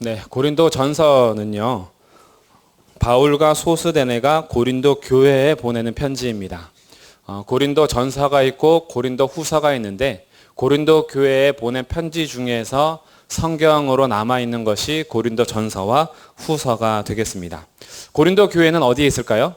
네, 고린도 전서는요, 바울과 소스데네가 고린도 교회에 보내는 편지입니다. 고린도 전서가 있고 고린도 후서가 있는데, 고린도 교회에 보낸 편지 중에서 성경으로 남아있는 것이 고린도 전서와 후서가 되겠습니다. 고린도 교회는 어디에 있을까요?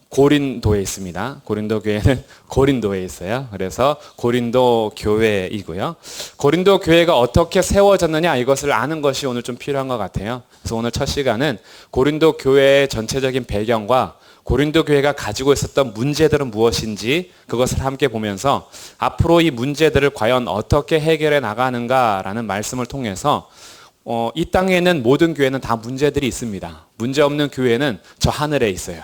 고린도에 있습니다. 고린도 교회는 고린도에 있어요. 그래서 고린도 교회이고요. 고린도 교회가 어떻게 세워졌느냐, 이것을 아는 것이 오늘 좀 필요한 것 같아요. 그래서 오늘 첫 시간은 고린도 교회의 전체적인 배경과 고린도 교회가 가지고 있었던 문제들은 무엇인지 그것을 함께 보면서 앞으로 이 문제들을 과연 어떻게 해결해 나가는가라는 말씀을 통해서 이 땅에 있는 모든 교회는 다 문제들이 있습니다. 문제 없는 교회는 저 하늘에 있어요.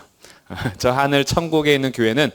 저 하늘 천국에 있는 교회는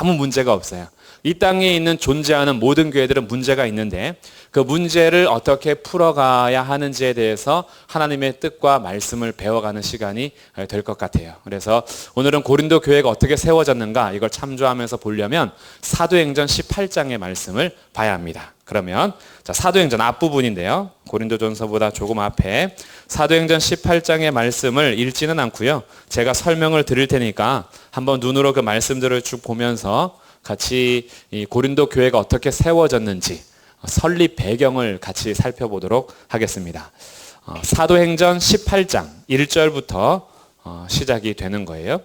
아무 문제가 없어요. 이 땅에 있는 존재하는 모든 교회들은 문제가 있는데 그 문제를 어떻게 풀어가야 하는지에 대해서 하나님의 뜻과 말씀을 배워가는 시간이 될 것 같아요. 그래서 오늘은 고린도 교회가 어떻게 세워졌는가 이걸 참조하면서 보려면 사도행전 18장의 말씀을 봐야 합니다. 그러면 자, 사도행전 앞부분인데요. 고린도전서보다 조금 앞에 사도행전 18장의 말씀을 읽지는 않고요. 제가 설명을 드릴 테니까 한번 눈으로 그 말씀들을 쭉 보면서 같이 이 고린도 교회가 어떻게 세워졌는지 설립 배경을 같이 살펴보도록 하겠습니다. 사도행전 18장 1절부터 시작이 되는 거예요.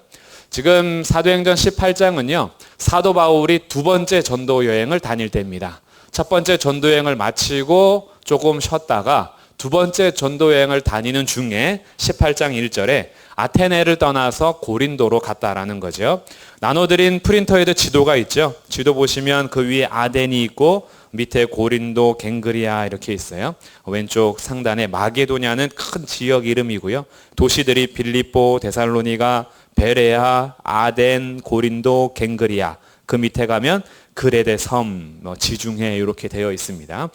지금 사도행전 18장은요. 사도 바울이 두 번째 전도 여행을 다닐 때입니다. 첫 번째 전도 여행을 마치고 조금 쉬었다가 두 번째 전도 여행을 다니는 중에 18장 1절에 아테네를 떠나서 고린도로 갔다라는 거죠. 나눠드린 프린터에도 지도가 있죠. 지도 보시면 그 위에 아덴이 있고 밑에 고린도, 갱그리아 이렇게 있어요. 왼쪽 상단에 마게도냐는 큰 지역 이름이고요. 도시들이 빌립보, 데살로니가, 베레아, 아덴, 고린도, 갱그리아. 그 밑에 가면 그레데 섬, 지중해 이렇게 되어 있습니다.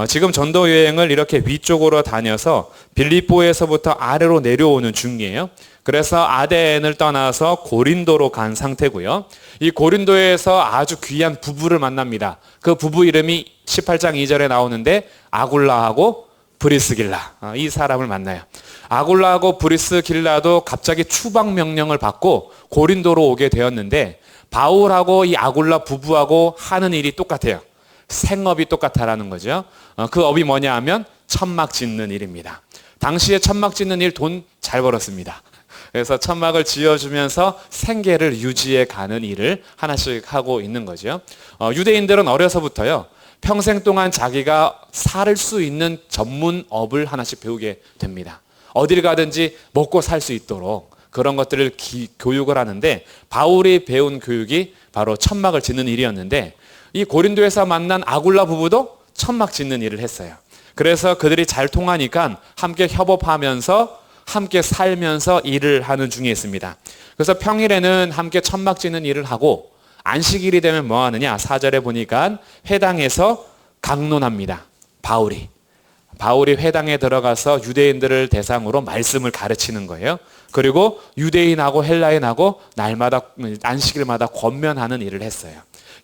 지금 전도 여행을 이렇게 위쪽으로 다녀서 빌립보에서부터 아래로 내려오는 중이에요. 그래서 아덴을 떠나서 고린도로 간 상태고요. 이 고린도에서 아주 귀한 부부를 만납니다. 그 부부 이름이 18장 2절에 나오는데 아굴라하고 브리스길라, 이 사람을 만나요. 아굴라하고 브리스길라도 갑자기 추방 명령을 받고 고린도로 오게 되었는데 바울하고 이 아굴라 부부하고 하는 일이 똑같아요. 생업이 똑같다라는 거죠. 그 업이 뭐냐 하면 천막 짓는 일입니다. 당시에 천막 짓는 일 돈 잘 벌었습니다. 그래서 천막을 지어주면서 생계를 유지해 가는 일을 하나씩 하고 있는 거죠. 유대인들은 어려서부터요. 평생 동안 자기가 살 수 있는 전문업을 하나씩 배우게 됩니다. 어딜 가든지 먹고 살 수 있도록 그런 것들을 교육을 하는데 바울이 배운 교육이 바로 천막을 짓는 일이었는데 이 고린도에서 만난 아굴라 부부도 천막 짓는 일을 했어요. 그래서 그들이 잘 통하니까 함께 협업하면서 함께 살면서 일을 하는 중에 있습니다. 그래서 평일에는 함께 천막 짓는 일을 하고 안식일이 되면 뭐 하느냐? 4절에 보니까 회당에서 강론합니다. 바울이 회당에 들어가서 유대인들을 대상으로 말씀을 가르치는 거예요. 그리고 유대인하고 헬라인하고 날마다 안식일마다 권면하는 일을 했어요.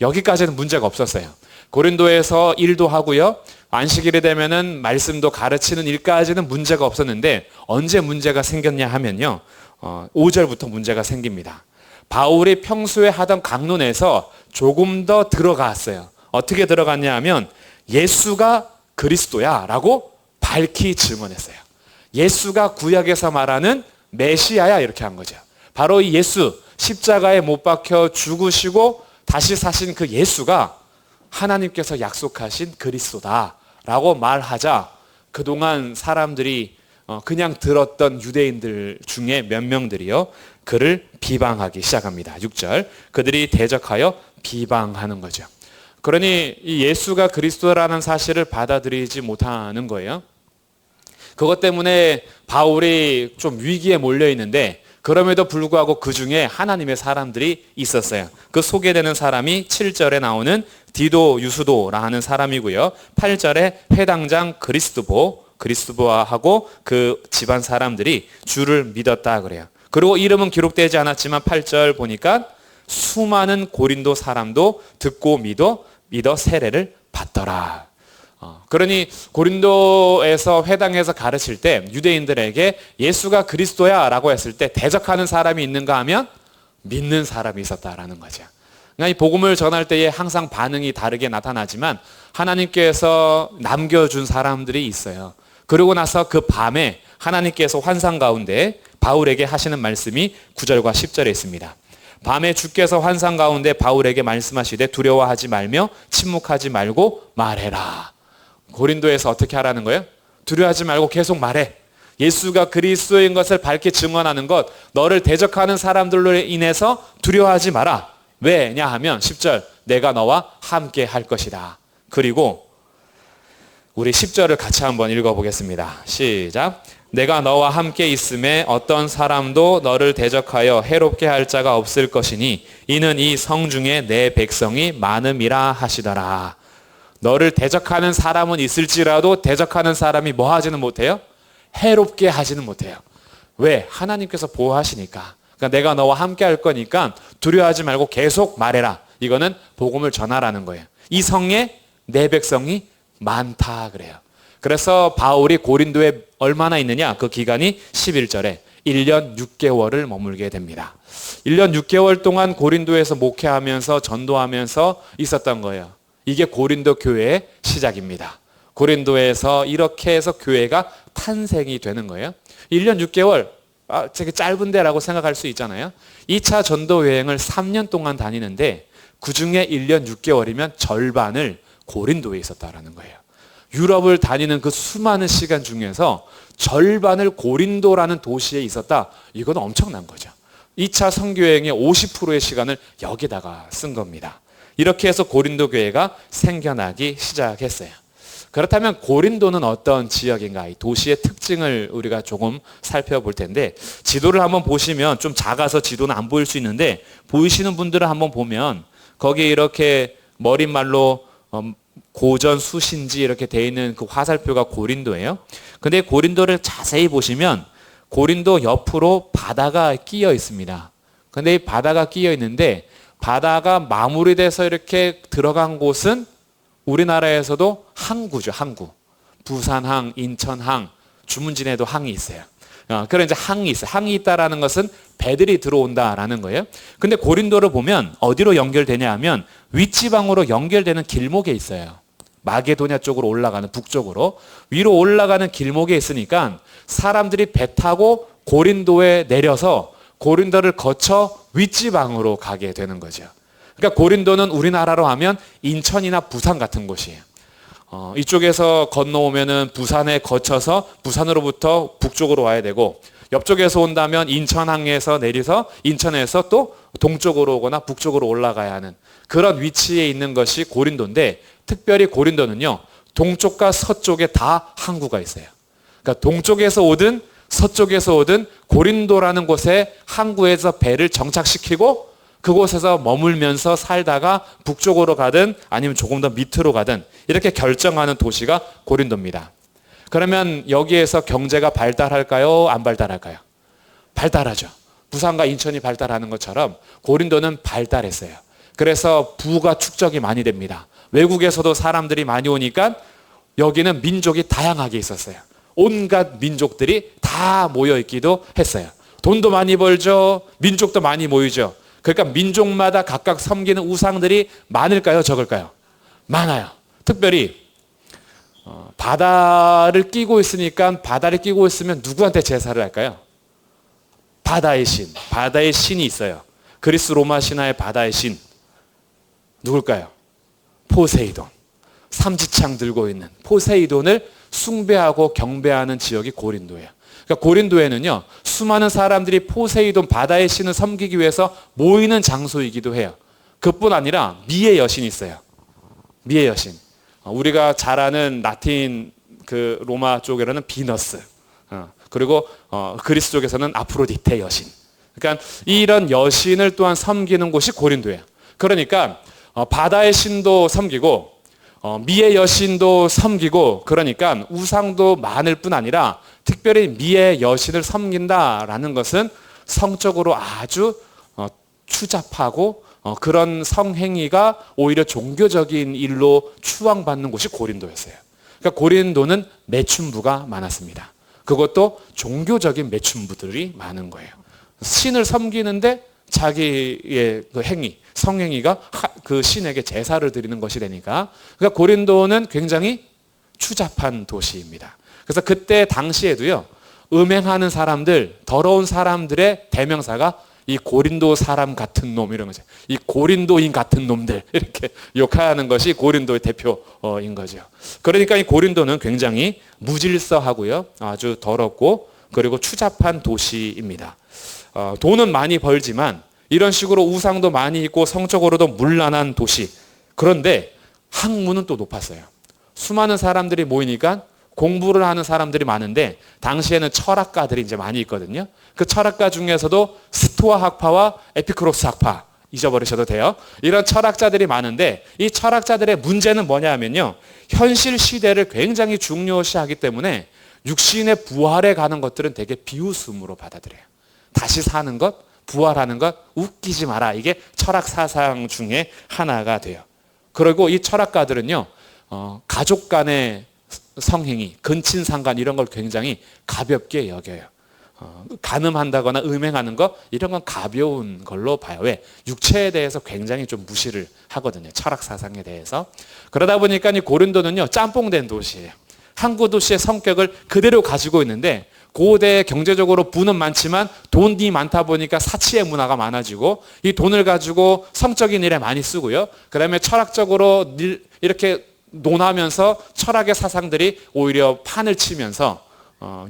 여기까지는 문제가 없었어요. 고린도에서 일도 하고요. 안식일이 되면은 말씀도 가르치는 일까지는 문제가 없었는데 언제 문제가 생겼냐 하면요. 5절부터 문제가 생깁니다. 바울이 평소에 하던 강론에서 조금 더 들어갔어요. 어떻게 들어갔냐 하면 예수가 그리스도야 라고 밝히 증언했어요. 예수가 구약에서 말하는 메시아야 이렇게 한 거죠. 바로 이 예수, 십자가에 못 박혀 죽으시고 다시 사신 그 예수가 하나님께서 약속하신 그리스도다 라고 말하자 그동안 사람들이 그냥 들었던 유대인들 중에 몇 명들이요 그를 비방하기 시작합니다. 6절 그들이 대적하여 비방하는 거죠. 그러니 이 예수가 그리스도라는 사실을 받아들이지 못하는 거예요. 그것 때문에 바울이 좀 위기에 몰려 있는데 그럼에도 불구하고 그 중에 하나님의 사람들이 있었어요. 그 소개되는 사람이 7절에 나오는 디도 유스도라는 사람이고요. 8절에 회당장 그리스도보하고 그 집안 사람들이 주를 믿었다 그래요. 그리고 이름은 기록되지 않았지만 8절 보니까 수많은 고린도 사람도 듣고 믿어 세례를 받더라. 그러니 고린도에서 회당에서 가르칠 때 유대인들에게 예수가 그리스도야 라고 했을 때 대적하는 사람이 있는가 하면 믿는 사람이 있었다라는 거죠. 그러니까 이 복음을 전할 때에 항상 반응이 다르게 나타나지만 하나님께서 남겨준 사람들이 있어요. 그러고 나서 그 밤에 하나님께서 환상 가운데 바울에게 하시는 말씀이 9절과 10절에 있습니다. 밤에 주께서 환상 가운데 바울에게 말씀하시되 두려워하지 말며 침묵하지 말고 말해라. 고린도에서 어떻게 하라는 거예요? 두려워하지 말고 계속 말해. 예수가 그리스도인 것을 밝게 증언하는 것, 너를 대적하는 사람들로 인해서 두려워하지 마라. 왜냐하면 10절 내가 너와 함께 할 것이다. 그리고 우리 10절을 같이 한번 읽어보겠습니다. 시작. 내가 너와 함께 있음에 어떤 사람도 너를 대적하여 해롭게 할 자가 없을 것이니 이는 이 성 중에 내 백성이 많음이라 하시더라. 너를 대적하는 사람은 있을지라도 대적하는 사람이 뭐 하지는 못해요? 해롭게 하지는 못해요. 왜? 하나님께서 보호하시니까. 그러니까 내가 너와 함께 할 거니까 두려워하지 말고 계속 말해라. 이거는 복음을 전하라는 거예요. 이 성에 내 백성이 많다 그래요. 그래서 바울이 고린도에 얼마나 있느냐? 그 기간이 11절에 1년 6개월을 머물게 됩니다. 1년 6개월 동안 고린도에서 목회하면서 전도하면서 있었던 거예요. 이게 고린도 교회의 시작입니다. 고린도에서 이렇게 해서 교회가 탄생이 되는 거예요. 1년 6개월, 되게 짧은데라고 생각할 수 있잖아요. 2차 전도 여행을 3년 동안 다니는데 그중에 1년 6개월이면 절반을 고린도에 있었다라는 거예요. 유럽을 다니는 그 수많은 시간 중에서 절반을 고린도라는 도시에 있었다. 이건 엄청난 거죠. 2차 선교여행의 50%의 시간을 여기다가 쓴 겁니다. 이렇게 해서 고린도 교회가 생겨나기 시작했어요. 그렇다면 고린도는 어떤 지역인가? 이 도시의 특징을 우리가 조금 살펴볼 텐데 지도를 한번 보시면 좀 작아서 지도는 안 보일 수 있는데 보이시는 분들은 한번 보면 거기에 이렇게 머릿말로 고전 수신지 이렇게 돼 있는 그 화살표가 고린도예요. 근데 고린도를 자세히 보시면 고린도 옆으로 바다가 끼어 있습니다. 근데 이 바다가 끼어 있는데 바다가 마무리돼서 이렇게 들어간 곳은 우리나라에서도 항구죠, 항구. 부산항, 인천항, 주문진에도 항이 있어요. 그런 이제 항이 있어요. 항이 있다라는 것은 배들이 들어온다라는 거예요. 근데 고린도를 보면 어디로 연결되냐 하면 윗지방으로 연결되는 길목에 있어요. 마게도냐 쪽으로 올라가는 북쪽으로 위로 올라가는 길목에 있으니까 사람들이 배 타고 고린도에 내려서 고린도를 거쳐 윗지방으로 가게 되는 거죠. 그러니까 고린도는 우리나라로 하면 인천이나 부산 같은 곳이에요. 이쪽에서 건너오면은 부산에 거쳐서 부산으로부터 북쪽으로 와야 되고 옆쪽에서 온다면 인천항에서 내려서 인천에서 또 동쪽으로 오거나 북쪽으로 올라가야 하는 그런 위치에 있는 것이 고린도인데 특별히 고린도는요 동쪽과 서쪽에 다 항구가 있어요. 그러니까 동쪽에서 오든 서쪽에서 오든 고린도라는 곳에 항구에서 배를 정착시키고 그곳에서 머물면서 살다가 북쪽으로 가든 아니면 조금 더 밑으로 가든 이렇게 결정하는 도시가 고린도입니다. 그러면 여기에서 경제가 발달할까요? 안 발달할까요? 발달하죠. 부산과 인천이 발달하는 것처럼 고린도는 발달했어요. 그래서 부가 축적이 많이 됩니다. 외국에서도 사람들이 많이 오니까 여기는 민족이 다양하게 있었어요. 온갖 민족들이 다 모여 있기도 했어요. 돈도 많이 벌죠. 민족도 많이 모이죠. 그러니까 민족마다 각각 섬기는 우상들이 많을까요? 적을까요? 많아요. 특별히 바다를 끼고 있으니까 바다를 끼고 있으면 누구한테 제사를 할까요? 바다의 신. 바다의 신이 있어요. 그리스 로마 신화의 바다의 신. 누굴까요? 포세이돈. 삼지창 들고 있는 포세이돈을 숭배하고 경배하는 지역이 고린도예요. 그러니까 고린도에는요 수많은 사람들이 포세이돈 바다의 신을 섬기기 위해서 모이는 장소이기도 해요. 그뿐 아니라 미의 여신이 있어요. 미의 여신. 우리가 잘 아는 라틴 그 로마 쪽에서는 비너스. 그리고 그리스 쪽에서는 아프로디테 여신. 그러니까 이런 여신을 또한 섬기는 곳이 고린도예요. 그러니까 바다의 신도 섬기고 미의 여신도 섬기고 그러니까 우상도 많을 뿐 아니라 특별히 미의 여신을 섬긴다라는 것은 성적으로 아주 추잡하고 그런 성행위가 오히려 종교적인 일로 추앙받는 곳이 고린도였어요. 그러니까 고린도는 매춘부가 많았습니다. 그것도 종교적인 매춘부들이 많은 거예요. 신을 섬기는데 자기의 그 행위, 성행위가 그 신에게 제사를 드리는 것이 되니까, 그러니까 고린도는 굉장히 추잡한 도시입니다. 그래서 그때 당시에도요, 음행하는 사람들, 더러운 사람들의 대명사가 이 고린도 사람 같은 놈, 이런 거죠. 이 고린도인 같은 놈들, 이렇게 욕하는 것이 고린도의 대표인 거죠. 그러니까 이 고린도는 굉장히 무질서하고요, 아주 더럽고 그리고 추잡한 도시입니다. 돈은 많이 벌지만 이런 식으로 우상도 많이 있고 성적으로도 문란한 도시. 그런데 학문은 또 높았어요. 수많은 사람들이 모이니까 공부를 하는 사람들이 많은데, 당시에는 철학가들이 이제 많이 있거든요. 그 철학가 중에서도 스토아 학파와 에피쿠로스 학파, 잊어버리셔도 돼요. 이런 철학자들이 많은데, 이 철학자들의 문제는 뭐냐 하면요, 현실 시대를 굉장히 중요시하기 때문에 육신의 부활에 가는 것들은 되게 비웃음으로 받아들여요. 다시 사는 것, 부활하는 것, 웃기지 마라. 이게 철학 사상 중에 하나가 돼요. 그리고 이 철학가들은요, 가족 간의 성행위, 근친상간 이런 걸 굉장히 가볍게 여겨요. 간음한다거나 음행하는 거, 이런 건 가벼운 걸로 봐요. 왜? 육체에 대해서 굉장히 좀 무시를 하거든요. 철학 사상에 대해서. 그러다 보니까 이 고린도는요, 짬뽕된 도시예요. 항구 도시의 성격을 그대로 가지고 있는데, 고대 경제적으로 부는 많지만 돈이 많다 보니까 사치의 문화가 많아지고, 이 돈을 가지고 성적인 일에 많이 쓰고요. 그 다음에 철학적으로 이렇게 논하면서 철학의 사상들이 오히려 판을 치면서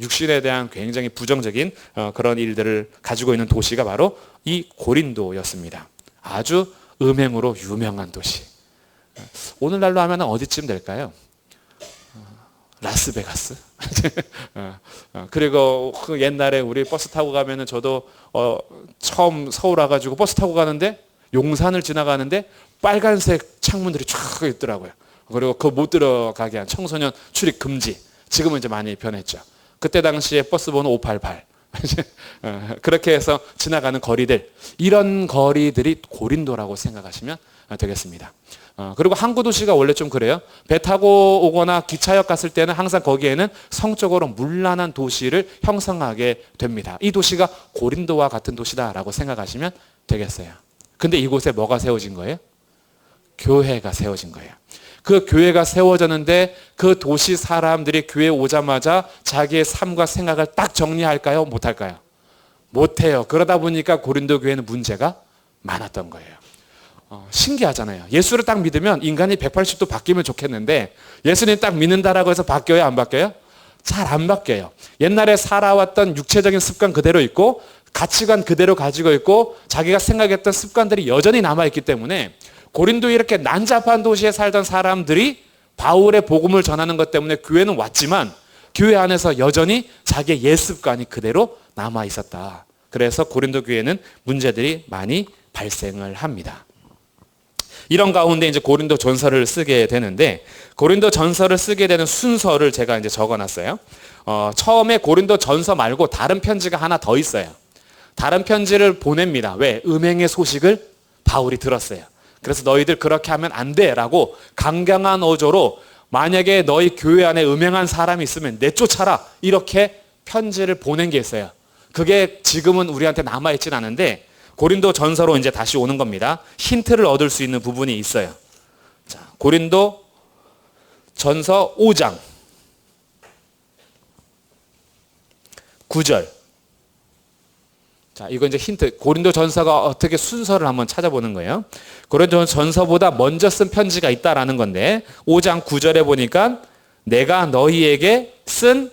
육신에 대한 굉장히 부정적인 그런 일들을 가지고 있는 도시가 바로 이 고린도였습니다. 아주 음행으로 유명한 도시. 오늘날로 하면 어디쯤 될까요? 라스베가스. 그리고 그 옛날에 우리 버스 타고 가면은, 저도 처음 서울 와가지고 버스 타고 가는데 용산을 지나가는데 빨간색 창문들이 쫙 있더라고요. 그리고 그 못 들어가게 한 청소년 출입 금지. 지금은 이제 많이 변했죠. 그때 당시에 버스 번호 588. 그렇게 해서 지나가는 거리들, 이런 거리들이 고린도라고 생각하시면 되겠습니다. 그리고 항구 도시가 원래 좀 그래요. 배 타고 오거나 기차역 갔을 때는 항상 거기에는 성적으로 문란한 도시를 형성하게 됩니다. 이 도시가 고린도와 같은 도시다라고 생각하시면 되겠어요. 근데 이곳에 뭐가 세워진 거예요? 교회가 세워진 거예요. 그 교회가 세워졌는데 그 도시 사람들이 교회에 오자마자 자기의 삶과 생각을 딱 정리할까요? 못할까요? 못해요. 그러다 보니까 고린도 교회는 문제가 많았던 거예요. 신기하잖아요. 예수를 딱 믿으면 인간이 180도 바뀌면 좋겠는데, 예수님 딱 믿는다라고 해서 바뀌어요? 안 바뀌어요? 잘 안 바뀌어요. 옛날에 살아왔던 육체적인 습관 그대로 있고, 가치관 그대로 가지고 있고, 자기가 생각했던 습관들이 여전히 남아있기 때문에, 고린도에 이렇게 난잡한 도시에 살던 사람들이 바울의 복음을 전하는 것 때문에 교회는 왔지만, 교회 안에서 여전히 자기의 옛 습관이 그대로 남아 있었다. 그래서 고린도 교회는 문제들이 많이 발생을 합니다. 이런 가운데 이제 고린도 전서를 쓰게 되는데, 고린도 전서를 쓰게 되는 순서를 제가 이제 적어놨어요. 처음에 고린도 전서 말고 다른 편지가 하나 더 있어요. 다른 편지를 보냅니다. 왜? 음행의 소식을 바울이 들었어요. 그래서 너희들 그렇게 하면 안 돼라고 강경한 어조로, 만약에 너희 교회 안에 음행한 사람이 있으면 내쫓아라, 이렇게 편지를 보낸 게 있어요. 그게 지금은 우리한테 남아있진 않은데, 고린도 전서로 이제 다시 오는 겁니다. 힌트를 얻을 수 있는 부분이 있어요. 자, 고린도 전서 5장 9절. 자, 이거 이제 힌트. 고린도 전서가 어떻게 순서를 한번 찾아보는 거예요. 고린도 전서보다 먼저 쓴 편지가 있다라는 건데, 5장 9절에 보니까 내가 너희에게 쓴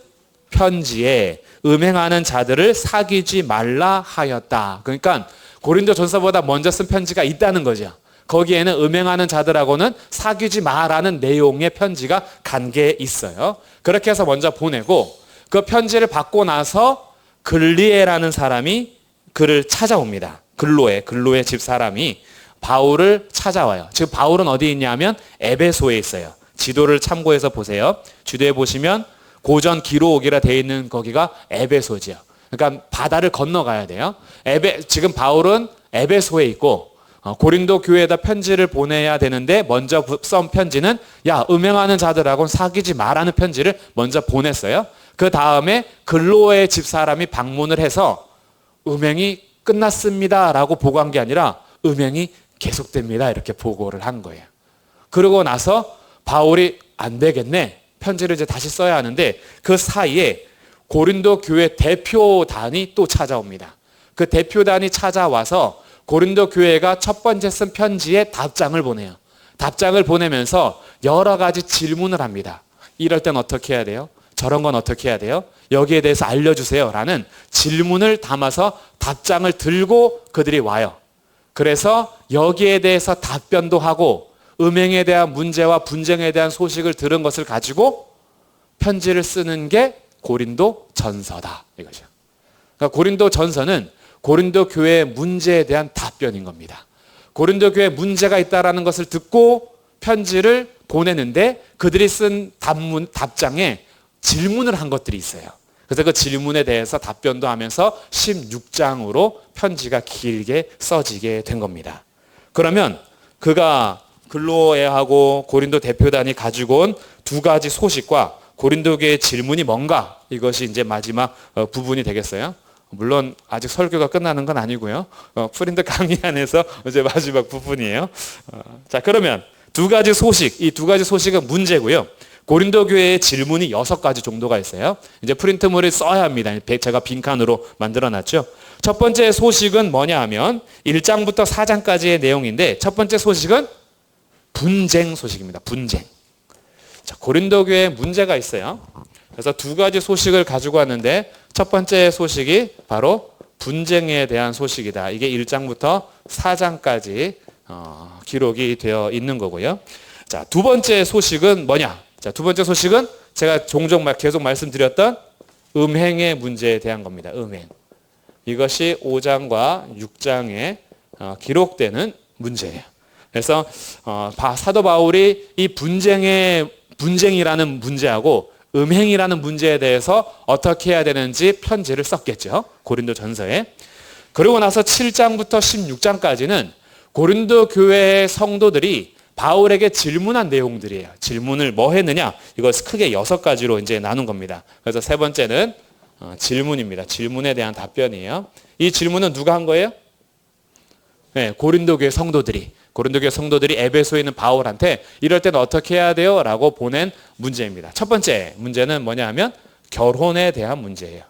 편지에 음행하는 자들을 사귀지 말라 하였다. 그러니까 고린도 전서보다 먼저 쓴 편지가 있다는 거죠. 거기에는 음행하는 자들하고는 사귀지 마라는 내용의 편지가 간 게 있어요. 그렇게 해서 먼저 보내고, 그 편지를 받고 나서 글리에라는 사람이 그를 찾아옵니다. 글로의 집사람이 바울을 찾아와요. 지금 바울은 어디 있냐면 에베소에 있어요. 지도를 참고해서 보세요. 지도에 보시면 고전 기록이라 되어 있는 거기가 에베소지요. 그러니까 바다를 건너가야 돼요. 지금 바울은 에베소에 있고, 고린도 교회에다 편지를 보내야 되는데 먼저 쓴 편지는 야, 음행하는 자들하고는 사귀지 말라는 편지를 먼저 보냈어요. 그 다음에 글로의 집사람이 방문을 해서 음행이 끝났습니다 라고 보고한 게 아니라 음행이 계속됩니다 이렇게 보고를 한 거예요. 그러고 나서 바울이 안 되겠네, 편지를 이제 다시 써야 하는데 그 사이에 고린도 교회 대표단이 또 찾아옵니다. 그 대표단이 찾아와서 고린도 교회가 첫 번째 쓴 편지에 답장을 보내요. 답장을 보내면서 여러 가지 질문을 합니다. 이럴 땐 어떻게 해야 돼요? 저런 건 어떻게 해야 돼요? 여기에 대해서 알려주세요 라는 질문을 담아서 답장을 들고 그들이 와요. 그래서 여기에 대해서 답변도 하고 음행에 대한 문제와 분쟁에 대한 소식을 들은 것을 가지고 편지를 쓰는 게 고린도 전서다 이거죠. 그러니까 고린도 전서는 고린도 교회의 문제에 대한 답변인 겁니다. 고린도 교회에 문제가 있다는 것을 듣고 편지를 보내는데 그들이 쓴 답장에 질문을 한 것들이 있어요. 그래서 그 질문에 대해서 답변도 하면서 16장으로 편지가 길게 써지게 된 겁니다. 그러면 그가 글로에하고 고린도 대표단이 가지고 온 두 가지 소식과 고린도 교회의 질문이 뭔가, 이것이 이제 마지막 부분이 되겠어요. 물론 아직 설교가 끝나는 건 아니고요. 프린트 강의 안에서 이제 마지막 부분이에요. 자, 그러면 두 가지 소식, 이 두 가지 소식은 문제고요. 고린도 교회의 질문이 6가지 정도가 있어요. 이제 프린트물을 써야 합니다. 제가 빈칸으로 만들어놨죠. 첫 번째 소식은 뭐냐 하면 1장부터 4장까지의 내용인데 첫 번째 소식은 분쟁 소식입니다. 분쟁. 자, 고린도 교회에 문제가 있어요. 그래서 두 가지 소식을 가지고 왔는데 첫 번째 소식이 바로 분쟁에 대한 소식이다. 이게 1장부터 4장까지 기록이 되어 있는 거고요. 자, 두 번째 소식은 뭐냐? 자, 두 번째 소식은 제가 종종 계속 말씀드렸던 음행의 문제에 대한 겁니다. 음행. 이것이 5장과 6장에 기록되는 문제예요. 그래서 사도 바울이 이 분쟁이라는 문제하고 음행이라는 문제에 대해서 어떻게 해야 되는지 편지를 썼겠죠. 고린도 전서에. 그리고 나서 7장부터 16장까지는 고린도 교회의 성도들이 바울에게 질문한 내용들이에요. 질문을 뭐 했느냐? 이것을 크게 6가지로 이제 나눈 겁니다. 그래서 세 번째는 질문입니다. 질문에 대한 답변이에요. 이 질문은 누가 한 거예요? 네, 고린도 교회 성도들이. 고린도 교회 성도들이 에베소에 있는 바울한테 이럴 때는 어떻게 해야 돼요? 라고 보낸 문제입니다. 첫 번째 문제는 뭐냐 하면 결혼에 대한 문제예요.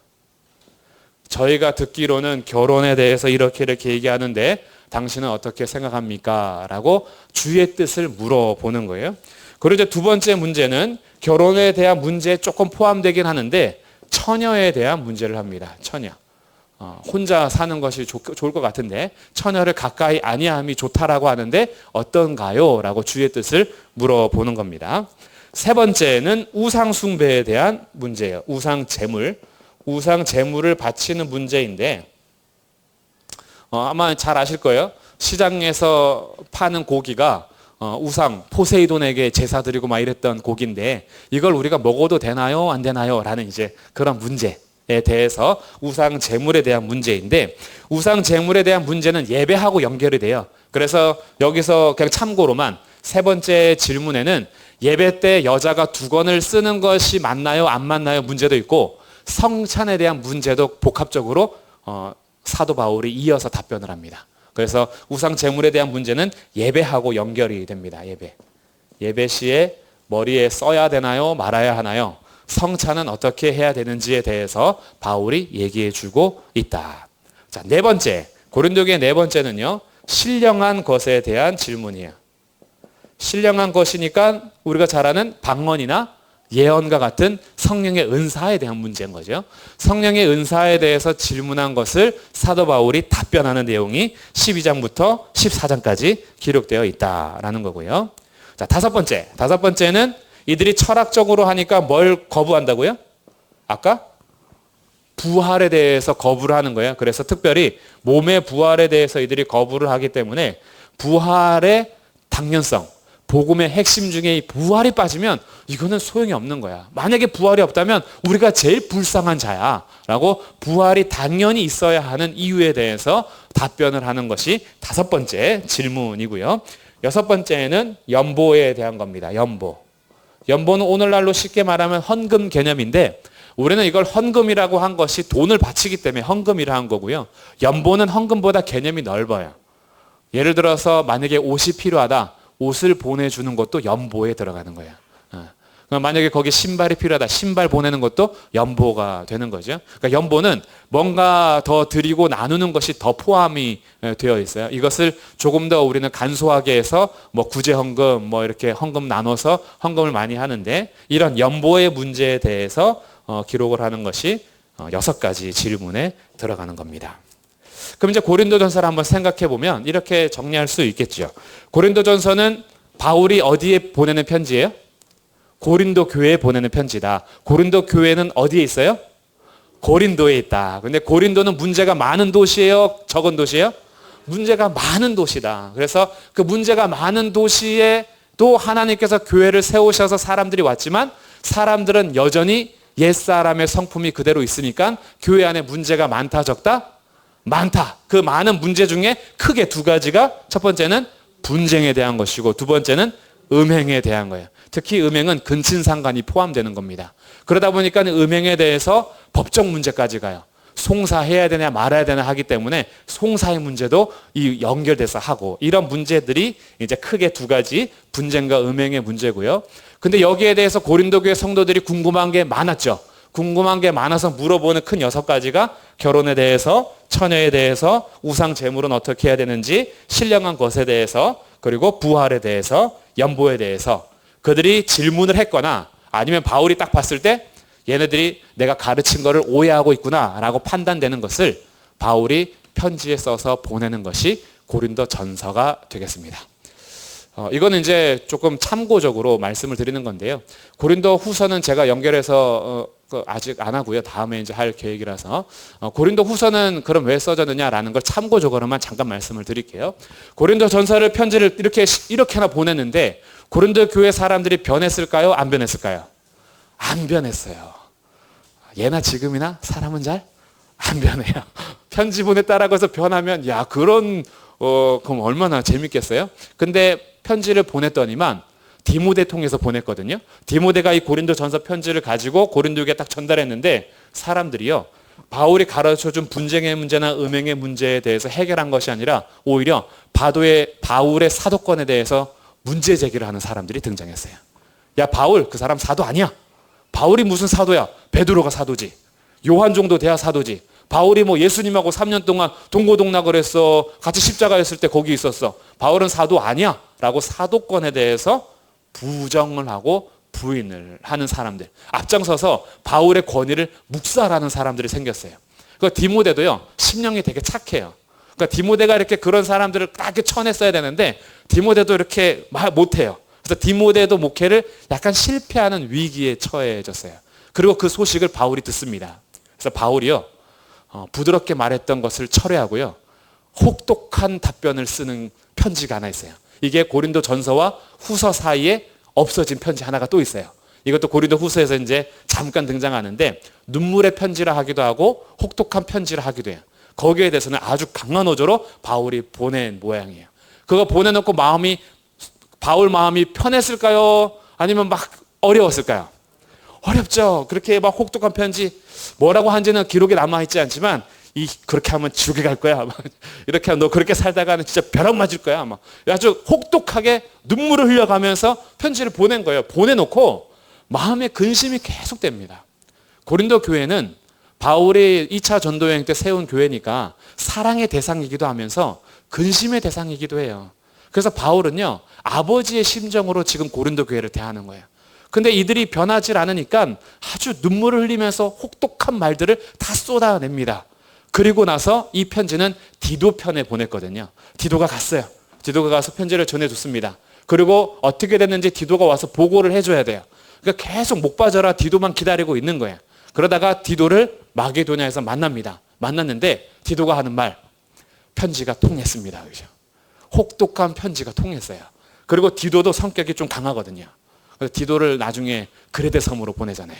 저희가 듣기로는 결혼에 대해서 이렇게 얘기하는데 당신은 어떻게 생각합니까? 라고 주의 뜻을 물어보는 거예요. 그리고 이제 두 번째 문제는 결혼에 대한 문제에 조금 포함되긴 하는데 처녀에 대한 문제를 합니다. 처녀. 혼자 사는 것이 좋을 것 같은데 처녀를 가까이 아니함이 좋다라고 하는데 어떤가요? 라고 주의 뜻을 물어보는 겁니다. 세 번째는 우상 숭배에 대한 문제예요. 우상 제물. 우상 제물을 바치는 문제인데 아마 잘 아실 거예요. 시장에서 파는 고기가 우상 포세이돈에게 제사 드리고 막 이랬던 고기인데 이걸 우리가 먹어도 되나요? 안 되나요? 라는 이제 그런 문제에 대해서 우상 제물에 대한 문제인데 우상 제물에 대한 문제는 예배하고 연결이 돼요. 그래서 여기서 그냥 참고로만 세 번째 질문에는 예배 때 여자가 두건을 쓰는 것이 맞나요? 안 맞나요? 문제도 있고 성찬에 대한 문제도 복합적으로 사도 바울이 이어서 답변을 합니다. 그래서 우상 제물에 대한 문제는 예배하고 연결이 됩니다. 예배 시에 머리에 써야 되나요? 말아야 하나요? 성찬은 어떻게 해야 되는지에 대해서 바울이 얘기해 주고 있다. 자, 네 번째. 고린도교의 네 번째는요. 신령한 것에 대한 질문이에요. 신령한 것이니까 우리가 잘 아는 방언이나 예언과 같은 성령의 은사에 대한 문제인 거죠. 성령의 은사에 대해서 질문한 것을 사도 바울이 답변하는 내용이 12장부터 14장까지 기록되어 있다라는 거고요. 자, 다섯 번째는 이들이 철학적으로 하니까 뭘 거부한다고요? 아까 부활에 대해서 거부를 하는 거예요. 그래서 특별히 몸의 부활에 대해서 이들이 거부를 하기 때문에 부활의 당연성, 복음의 핵심 중에 이 부활이 빠지면 이거는 소용이 없는 거야. 만약에 부활이 없다면 우리가 제일 불쌍한 자야 라고 부활이 당연히 있어야 하는 이유에 대해서 답변을 하는 것이 5번째 질문이고요. 6번째는 연보에 대한 겁니다. 연보는 오늘날로 쉽게 말하면 헌금 개념인데 우리는 이걸 헌금이라고 한 것이 돈을 바치기 때문에 헌금이라 한 거고요. 연보는 헌금보다 개념이 넓어요. 예를 들어서 만약에 옷이 필요하다. 옷을 보내주는 것도 연보에 들어가는 거예요. 만약에 거기 신발이 필요하다. 신발 보내는 것도 연보가 되는 거죠. 그러니까 연보는 뭔가 더 드리고 나누는 것이 더 포함이 되어 있어요. 이것을 조금 더 우리는 간소하게 해서 뭐 구제 헌금, 뭐 이렇게 헌금 나눠서 헌금을 많이 하는데 이런 연보의 문제에 대해서 기록을 하는 것이 6가지 질문에 들어가는 겁니다. 그럼 이제 고린도전서를 한번 생각해 보면 이렇게 정리할 수 있겠죠. 고린도전서는 바울이 어디에 보내는 편지예요? 고린도 교회에 보내는 편지다. 고린도 교회는 어디에 있어요? 고린도에 있다. 근데 고린도는 문제가 많은 도시예요? 적은 도시예요? 문제가 많은 도시다. 그래서 그 문제가 많은 도시에 또 하나님께서 교회를 세우셔서 사람들이 왔지만 사람들은 여전히 옛사람의 성품이 그대로 있으니까 교회 안에 문제가 많다 적다? 많다. 그 많은 문제 중에 크게 2가지가 첫 번째는 분쟁에 대한 것이고 두 번째는 음행에 대한 거예요. 특히 음행은 근친상간이 포함되는 겁니다. 그러다 보니까 음행에 대해서 법적 문제까지 가요. 송사해야 되냐 말아야 되냐 하기 때문에 송사의 문제도 연결돼서 하고 이런 문제들이 이제 크게 2가지 분쟁과 음행의 문제고요. 근데 여기에 대해서 고린도 교회 성도들이 궁금한 게 많았죠. 궁금한 게 많아서 물어보는 큰 6가지가 결혼에 대해서, 처녀에 대해서, 우상 제물은 어떻게 해야 되는지, 신령한 것에 대해서, 그리고 부활에 대해서, 연보에 대해서 그들이 질문을 했거나 아니면 바울이 딱 봤을 때 얘네들이 내가 가르친 거를 오해하고 있구나 라고 판단되는 것을 바울이 편지에 써서 보내는 것이 고린도 전서가 되겠습니다. 이거는 이제 조금 참고적으로 말씀을 드리는 건데요. 고린도 후서는 제가 연결해서 아직 안 하고요. 다음에 이제 할 계획이라서 고린도 후서는 그럼 왜 써졌느냐라는 걸 참고적으로만 잠깐 말씀을 드릴게요. 고린도 전서를 편지를 이렇게나 보냈는데 고린도 교회 사람들이 변했을까요? 안 변했을까요? 안 변했어요. 예나 지금이나 사람은 잘 안 변해요. 편지 보냈다라고 해서 변하면 야 그런 그럼 얼마나 재밌겠어요? 근데 편지를 보냈더니만 디모데 통해서 보냈거든요. 디모데가 이 고린도 전서 편지를 가지고 고린도에게 딱 전달했는데 사람들이요. 바울이 가르쳐준 분쟁의 문제나 음행의 문제에 대해서 해결한 것이 아니라 오히려 바울의 사도권에 대해서 문제 제기를 하는 사람들이 등장했어요. 야 바울 그 사람 사도 아니야. 바울이 무슨 사도야. 베드로가 사도지. 요한 정도 돼야 사도지. 바울이 뭐 예수님하고 3년 동안 동고동락을 했어. 같이 십자가였을 때 거기 있었어. 바울은 사도 아니야. 라고 사도권에 대해서 부정을 하고 부인을 하는 사람들. 앞장서서 바울의 권위를 묵살하는 사람들이 생겼어요. 그 디모데도요. 심령이 되게 착해요. 그러니까 디모데가 이렇게 그런 사람들을 딱 이렇게 쳐냈어야 되는데 디모데도 이렇게 말 못해요. 그래서 디모데도 목회를 약간 실패하는 위기에 처해졌어요. 그리고 그 소식을 바울이 듣습니다. 그래서 바울이요. 부드럽게 말했던 것을 철회하고요. 혹독한 답변을 쓰는 편지가 하나 있어요. 이게 고린도 전서와 후서 사이에 없어진 편지 하나가 또 있어요. 이것도 고린도 후서에서 이제 잠깐 등장하는데 눈물의 편지라 하기도 하고 혹독한 편지라 하기도 해요. 거기에 대해서는 아주 강한 어조로 바울이 보낸 모양이에요. 그거 보내놓고 바울 마음이 편했을까요? 아니면 막 어려웠을까요? 어렵죠. 그렇게 막 혹독한 편지 뭐라고 한지는 기록에 남아있지 않지만 그렇게 하면 지옥에 갈 거야. 이렇게 하면 너 그렇게 살다가는 진짜 벼락 맞을 거야. 아주 혹독하게 눈물을 흘려가면서 편지를 보낸 거예요. 보내놓고 마음에 근심이 계속됩니다. 고린도 교회는 바울이 2차 전도여행 때 세운 교회니까 사랑의 대상이기도 하면서 근심의 대상이기도 해요. 그래서 바울은요. 아버지의 심정으로 지금 고린도 교회를 대하는 거예요. 근데 이들이 변하지 않으니까 아주 눈물을 흘리면서 혹독한 말들을 다 쏟아냅니다. 그리고 나서 이 편지는 디도 편에 보냈거든요. 디도가 갔어요. 디도가 가서 편지를 전해줬습니다. 그리고 어떻게 됐는지 디도가 와서 보고를 해줘야 돼요. 그러니까 계속 목 빠져라 디도만 기다리고 있는 거예요. 그러다가 디도를 마게도냐에서 만납니다. 만났는데 디도가 하는 말, 편지가 통했습니다. 그죠? 혹독한 편지가 통했어요. 그리고 디도도 성격이 좀 강하거든요. 그래서 디도를 나중에 그레데 섬으로 보내잖아요.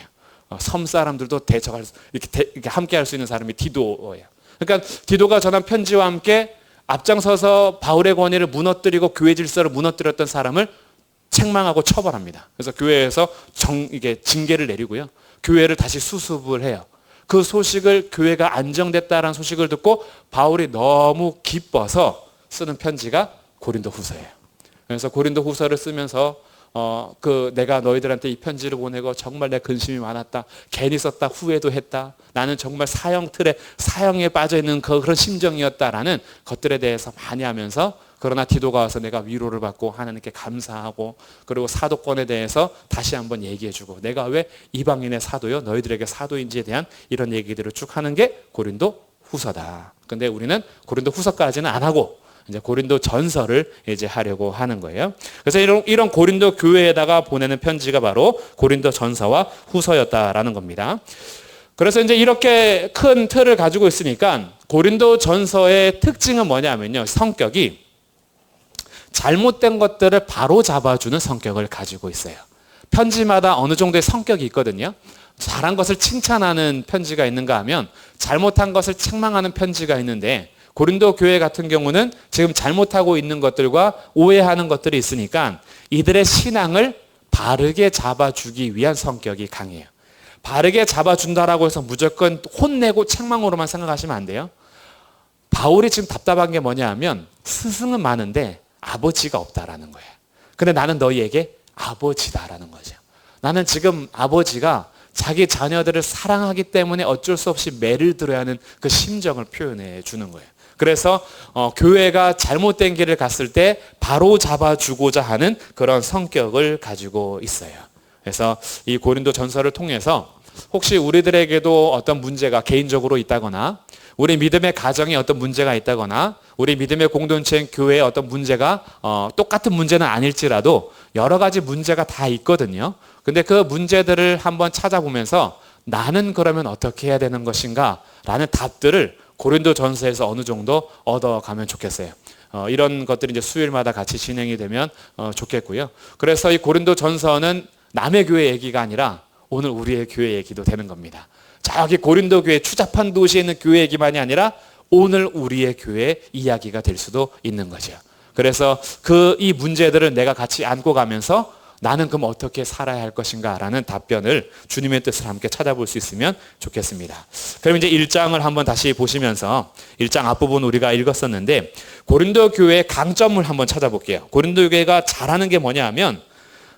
섬 사람들도 대적할 이렇게 함께 할 수 있는 사람이 디도예요. 그러니까 디도가 전한 편지와 함께 앞장서서 바울의 권위를 무너뜨리고 교회 질서를 무너뜨렸던 사람을 책망하고 처벌합니다. 그래서 교회에서 이게 징계를 내리고요. 교회를 다시 수습을 해요. 그 소식을 교회가 안정됐다라는 소식을 듣고 바울이 너무 기뻐서 쓰는 편지가 고린도후서예요. 그래서 고린도후서를 쓰면서 내가 너희들한테 이 편지를 보내고 정말 내 근심이 많았다. 괜히 썼다. 후회도 했다. 나는 정말 사형에 빠져 있는 그런 심정이었다라는 것들에 대해서 많이 하면서 그러나 디도가 와서 내가 위로를 받고 하나님께 감사하고 그리고 사도권에 대해서 다시 한번 얘기해주고 내가 왜 이방인의 사도요 너희들에게 사도인지에 대한 이런 얘기들을 쭉 하는 게 고린도후서다. 근데 우리는 고린도후서까지는 안 하고 이제 고린도 전서를 이제 하려고 하는 거예요. 그래서 이런 고린도 교회에다가 보내는 편지가 바로 고린도 전서와 후서였다라는 겁니다. 그래서 이제 이렇게 큰 틀을 가지고 있으니까 고린도 전서의 특징은 뭐냐면요. 성격이 잘못된 것들을 바로 잡아주는 성격을 가지고 있어요. 편지마다 어느 정도의 성격이 있거든요. 잘한 것을 칭찬하는 편지가 있는가 하면 잘못한 것을 책망하는 편지가 있는데 고린도 교회 같은 경우는 지금 잘못하고 있는 것들과 오해하는 것들이 있으니까 이들의 신앙을 바르게 잡아주기 위한 성격이 강해요. 바르게 잡아준다라고 해서 무조건 혼내고 책망으로만 생각하시면 안 돼요. 바울이 지금 답답한 게 뭐냐 하면 스승은 많은데 아버지가 없다라는 거예요. 근데 나는 너희에게 아버지다라는 거죠. 나는 지금 아버지가 자기 자녀들을 사랑하기 때문에 어쩔 수 없이 매를 들어야 하는 그 심정을 표현해 주는 거예요. 그래서 교회가 잘못된 길을 갔을 때 바로 잡아주고자 하는 그런 성격을 가지고 있어요. 그래서 이 고린도 전서를 통해서 혹시 우리들에게도 어떤 문제가 개인적으로 있다거나 우리 믿음의 가정에 어떤 문제가 있다거나 우리 믿음의 공동체인 교회에 어떤 문제가 똑같은 문제는 아닐지라도 여러 가지 문제가 다 있거든요. 근데 그 문제들을 한번 찾아보면서 나는 그러면 어떻게 해야 되는 것인가 라는 답들을 고린도 전서에서 어느 정도 얻어가면 좋겠어요. 이런 것들이 이제 수요일마다 같이 진행이 되면 좋겠고요. 그래서 이 고린도 전서는 남의 교회 얘기가 아니라 오늘 우리의 교회 얘기도 되는 겁니다. 저기 고린도 교회 추잡한 도시에 있는 교회 얘기만이 아니라 오늘 우리의 교회 이야기가 될 수도 있는 거죠. 그래서 이 문제들을 내가 같이 안고 가면서 나는 그럼 어떻게 살아야 할 것인가 라는 답변을 주님의 뜻을 함께 찾아볼 수 있으면 좋겠습니다. 그럼 이제 1장을 한번 다시 보시면서 1장 앞부분 우리가 읽었었는데 고린도 교회의 강점을 한번 찾아볼게요. 고린도 교회가 잘하는 게 뭐냐 하면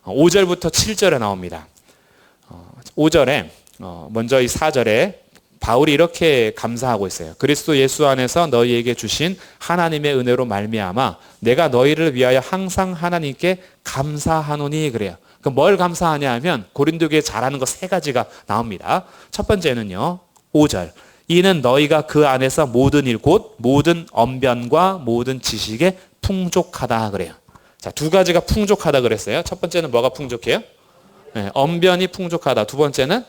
5절부터 7절에 나옵니다. 5절에 먼저 이 4절에 바울이 이렇게 감사하고 있어요. 그리스도 예수 안에서 너희에게 주신 하나님의 은혜로 말미암아 내가 너희를 위하여 항상 하나님께 감사하노니 그래요. 그럼 뭘 감사하냐 하면 고린도 교회 잘하는 거 3가지가 나옵니다. 첫 번째는요. 5절. 이는 너희가 그 안에서 모든 일 곧 모든 언변과 모든 지식에 풍족하다 그래요. 자, 2가지가 풍족하다 그랬어요. 첫 번째는 뭐가 풍족해요? 네, 언변이 풍족하다. 두 번째는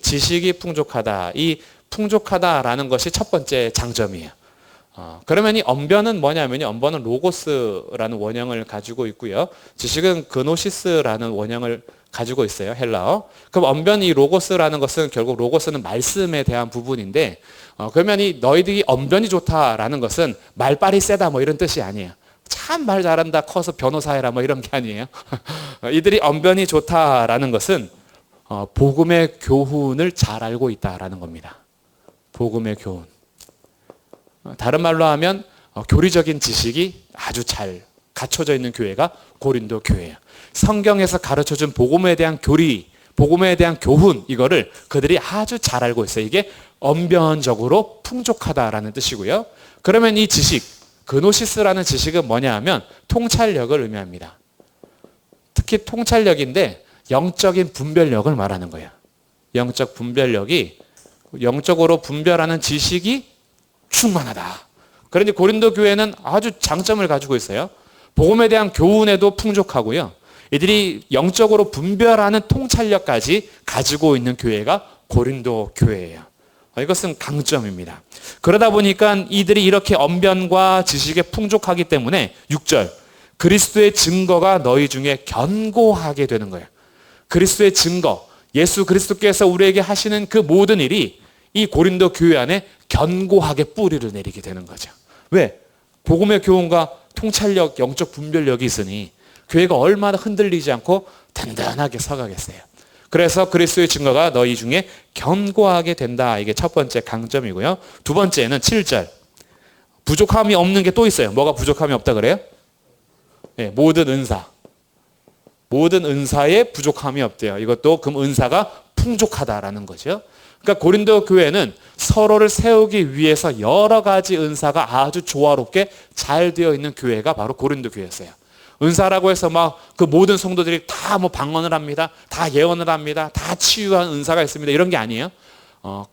지식이 풍족하다. 이 풍족하다라는 것이 첫 번째 장점이에요. 그러면 이 언변은 뭐냐면요. 언변은 로고스라는 원형을 가지고 있고요. 지식은 그노시스라는 원형을 가지고 있어요. 헬라어. 그럼 언변이 로고스라는 것은 결국 로고스는 말씀에 대한 부분인데 그러면 이 너희들이 언변이 좋다라는 것은 말빨이 세다 뭐 이런 뜻이 아니에요. 참 말 잘한다 커서 변호사 해라 뭐 이런 게 아니에요. 이들이 언변이 좋다라는 것은 복음의 교훈을 잘 알고 있다라는 겁니다. 복음의 교훈. 다른 말로 하면 교리적인 지식이 아주 잘 갖춰져 있는 교회가 고린도 교회예요. 성경에서 가르쳐준 복음에 대한 교리, 복음에 대한 교훈 이거를 그들이 아주 잘 알고 있어요. 이게 언변적으로 풍족하다라는 뜻이고요. 그러면 이 지식, 그노시스라는 지식은 뭐냐 하면 통찰력을 의미합니다. 특히 통찰력인데 영적인 분별력을 말하는 거예요. 영적 분별력이 영적으로 분별하는 지식이 충만하다. 그런데 고린도 교회는 아주 장점을 가지고 있어요. 복음에 대한 교훈에도 풍족하고요. 이들이 영적으로 분별하는 통찰력까지 가지고 있는 교회가 고린도 교회예요. 이것은 강점입니다. 그러다 보니까 이들이 이렇게 언변과 지식에 풍족하기 때문에 6절 그리스도의 증거가 너희 중에 견고하게 되는 거예요. 그리스도의 증거, 예수 그리스도께서 우리에게 하시는 그 모든 일이 이 고린도 교회 안에 견고하게 뿌리를 내리게 되는 거죠. 왜? 복음의 교훈과 통찰력, 영적 분별력이 있으니 교회가 얼마나 흔들리지 않고 든든하게 서가겠어요. 그래서 그리스도의 증거가 너희 중에 견고하게 된다. 이게 첫 번째 강점이고요. 두 번째는 7절. 부족함이 없는 게 또 있어요. 뭐가 부족함이 없다 그래요? 네, 모든 은사. 모든 은사에 부족함이 없대요. 이것도 그럼 은사가 풍족하다라는 거죠. 그러니까 고린도 교회는 서로를 세우기 위해서 여러 가지 은사가 아주 조화롭게 잘 되어 있는 교회가 바로 고린도 교회였어요. 은사라고 해서 막 그 모든 성도들이 다 뭐 방언을 합니다. 다 예언을 합니다. 다 치유한 은사가 있습니다. 이런 게 아니에요.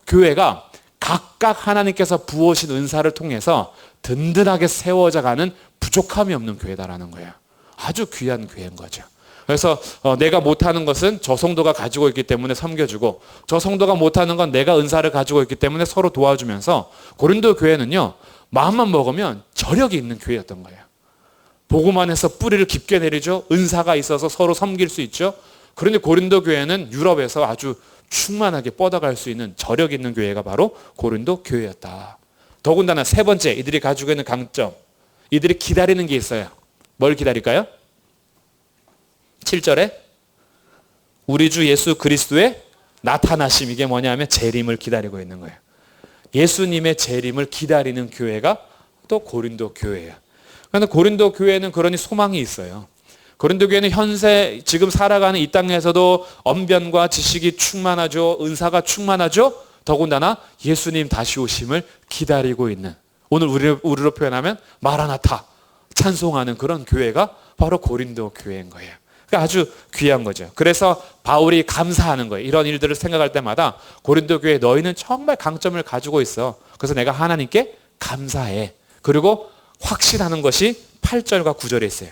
교회가 각각 하나님께서 부으신 은사를 통해서 든든하게 세워져 가는 부족함이 없는 교회다라는 거예요. 아주 귀한 교회인 거죠. 그래서 내가 못하는 것은 저 성도가 가지고 있기 때문에 섬겨주고 저 성도가 못하는 건 내가 은사를 가지고 있기 때문에 서로 도와주면서 고린도 교회는요. 마음만 먹으면 저력이 있는 교회였던 거예요. 복음 안에서 뿌리를 깊게 내리죠. 은사가 있어서 서로 섬길 수 있죠. 그런데 고린도 교회는 유럽에서 아주 충만하게 뻗어갈 수 있는 저력 있는 교회가 바로 고린도 교회였다. 더군다나 세 번째 이들이 가지고 있는 강점. 이들이 기다리는 게 있어요. 뭘 기다릴까요? 7절에 우리 주 예수 그리스도의 나타나심. 이게 뭐냐면 재림을 기다리고 있는 거예요. 예수님의 재림을 기다리는 교회가 또 고린도 교회예요. 그런데 고린도 교회는 그러니 소망이 있어요. 고린도 교회는 현세 지금 살아가는 이 땅에서도 언변과 지식이 충만하죠. 은사가 충만하죠. 더군다나 예수님 다시 오심을 기다리고 있는, 오늘 우리로 표현하면 마라나타 찬송하는 그런 교회가 바로 고린도 교회인 거예요. 그러니까 아주 귀한 거죠. 그래서 바울이 감사하는 거예요. 이런 일들을 생각할 때마다 고린도 교회 너희는 정말 강점을 가지고 있어. 그래서 내가 하나님께 감사해. 그리고 확신하는 것이 8절과 9절에 있어요.